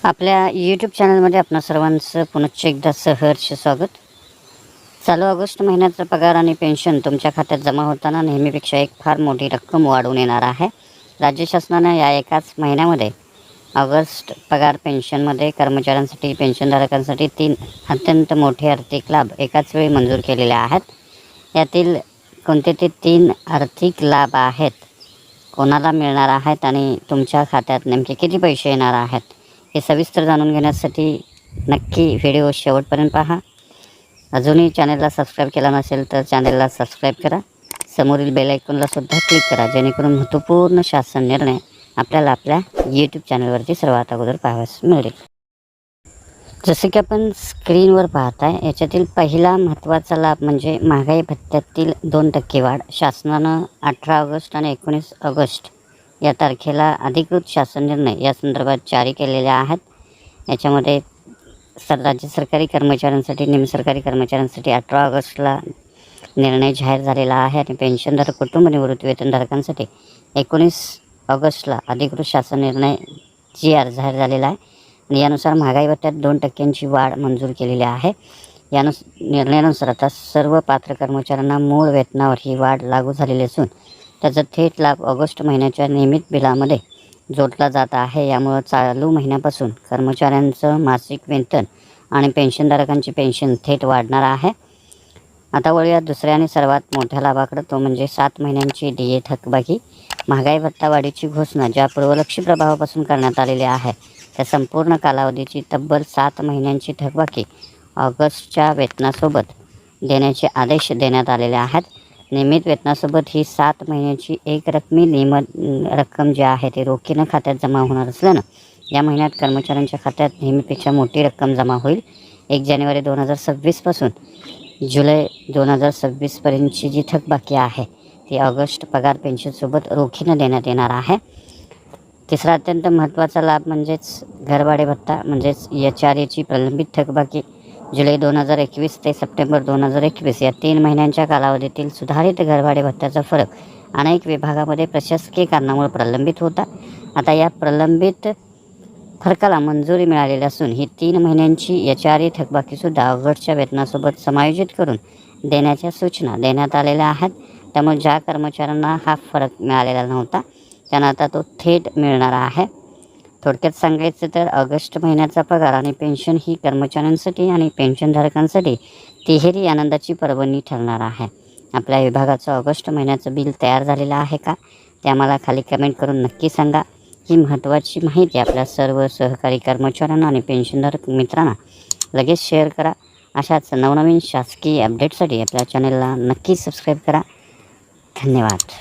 आपल्या यूट्यूब चॅनलमध्ये आपणा सर्वांचं पुनश्च एकदा सहर्ष स्वागत। चालू ऑगस्ट महिन्याचा पगार आणि पेन्शन तुमच्या खात्यात जमा होताना नेहमीपेक्षा एक फार मोठी रक्कम वाढून येणार आहे। राज्य शासनाने या एकाच महिन्यामध्ये ऑगस्ट पगार पेन्शनमध्ये कर्मचाऱ्यांसाठी पेन्शनधारकांसाठी 3 अत्यंत मोठे आर्थिक लाभ एकाच वेळी मंजूर केलेले आहेत। यातील कोणते ते 3 आर्थिक लाभ आहेत, कोणाला मिळणार आहेत आणि तुमच्या खात्यात नेमके किती पैसे येणार आहेत, हे सविस्तर जाणून घेण्यासाठी नक्की व्हिडिओ शेवटपर्यंत पहा। अजूनही चॅनलला सबस्क्राईब केला नसेल तर चॅनलला सबस्क्राईब करा। समोरील बेल आयकॉनला सुद्धा क्लिक करा, जेणेकरून महत्त्वपूर्ण शासन निर्णय आपल्याला आपल्या यूट्यूब चॅनलवरती सर्वात अगोदर पाहावयास मिळेल। जसे की आपण स्क्रीनवर पाहताय, याच्यातील पहिला महत्त्वाचा लाभ म्हणजे महागाई भत्त्यातील 2% वाढ। शासनानं 18 ऑगस्ट आणि 19 ऑगस्ट या तारखेला अधिकृत शासन निर्णय या संदर्भात जारी केलेले आहेत। याच्यामध्ये राज्य सरकारी कर्मचाऱ्यांसाठी, निमसरकारी कर्मचाऱ्यांसाठी 18 ऑगस्टला निर्णय जाहीर झालेला आहे आणि पेन्शनधारक कुटुंब निवृत्ती वेतनधारकांसाठी 19 ऑगस्टला अधिकृत शासन निर्णय GR जाहीर झालेला आहे आणि यानुसार महागाई भत्त्यात 2% वाढ मंजूर केलेली आहे। निर्णयानुसार आता सर्व पात्र कर्मचाऱ्यांना मूळ वेतनावर ही वाढ लागू झालेली असून त्याचा थेट लाभ ऑगस्ट महिन्याच्या नियमित बिलामध्ये जोडला जात आहे। यामुळे चालू महिन्यापासून कर्मचाऱ्यांचं मासिक वेतन आणि पेन्शनधारकांची पेन्शन थेट वाढणार आहे। आता वळूया दुसऱ्या आणि सर्वात मोठ्या लाभाकडे, तो म्हणजे 7 महिन्यांची DA थकबाकी। महागाई भत्ता वाढीची घोषणा ज्या पूर्वलक्षी प्रभावापासून करण्यात आलेली आहे, त्या संपूर्ण कालावधीची तब्बल 7 महिन्यांची थकबाकी ऑगस्टच्या वेतनासोबत देण्याचे आदेश देण्यात आलेले आहेत। नियमित वेतनासोबत ही 7 महिन्याची एक रकमी रक्कम जी आहे ती रोखीनं खात्यात जमा होणार असल्यानं या महिन्यात कर्मचाऱ्यांच्या खात्यात नेहमीपेक्षा मोठी रक्कम जमा होईल। 1 जानेवारी 2026 पासून जुलै 2026 पर्यंतची जी थकबाकी आहे ती ऑगस्ट पगार पेन्शनसोबत रोखीनं देण्यात येणार आहे। तिसरा अत्यंत महत्त्वाचा लाभ म्हणजेच घरभाडे भत्ता म्हणजेच HRAची प्रलंबित थकबाकी जुलै 2021 ते सप्टेंबर 2021 या 3 महिन्यांच्या कालावधीतील सुधारित घरभाडे भत्त्याचा फरक अनेक विभागामध्ये प्रशासकीय कारणामुळे प्रलंबित होता। आता या प्रलंबित फरकाला मंजुरी मिळालेली असून ही 3 महिन्यांची HRA थकबाकीसुद्धा ऑगस्टच्या वेतनासोबत समायोजित करून देण्याच्या सूचना देण्यात आलेल्या आहेत। त्यामुळे ज्या कर्मचाऱ्यांना हा फरक मिळालेला नव्हता त्यांना आता तो थेट मिळणार आहे। थोडक्यात सांगायचं तर ऑगस्ट महिन्याचा पगार आणि पेन्शन ही कर्मचाऱ्यांसाठी आणि पेन्शनधारकांसाठी तिहेरी आनंदाची पर्वणी ठरणार आहे। आपल्या विभागाचं ऑगस्ट महिन्याचं बिल तयार झालेलं आहे का, ते आम्हाला खाली कमेंट करून नक्की सांगा। ही महत्त्वाची माहिती आपल्या सर्व सहकारी कर्मचाऱ्यांना आणि पेन्शनधारक मित्रांना लगेच शेअर करा। अशाच नवनवीन शासकीय अपडेटसाठी आपल्या चॅनलला नक्की सबस्क्राईब करा। धन्यवाद।